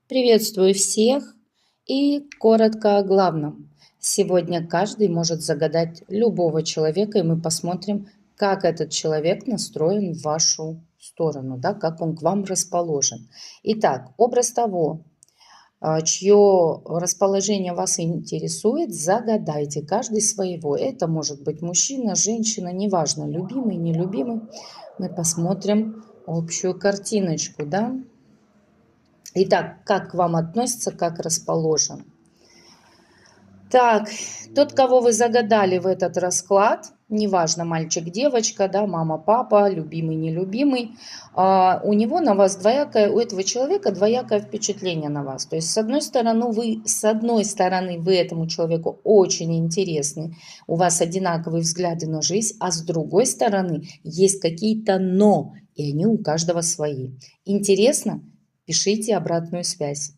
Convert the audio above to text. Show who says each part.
Speaker 1: Приветствую всех и коротко о главном. Сегодня каждый может загадать любого человека, и мы посмотрим, как этот человек настроен в вашу сторону, да, как он к вам расположен. Итак, образ того, чье расположение вас интересует, загадайте каждый своего. Это может быть мужчина, женщина, неважно, любимый, нелюбимый. Мы посмотрим общую картиночку, да. Итак, как к вам относится, как расположен. Так, тот, кого вы загадали в этот расклад, неважно, мальчик, девочка, да, мама, папа, любимый, нелюбимый, у него на вас двоякое, у этого человека двоякое впечатление на вас. То есть, с одной стороны, вы этому человеку очень интересны, у вас одинаковые взгляды на жизнь, а с другой стороны, есть какие-то «но», и они у каждого свои. Интересно? Пишите обратную связь.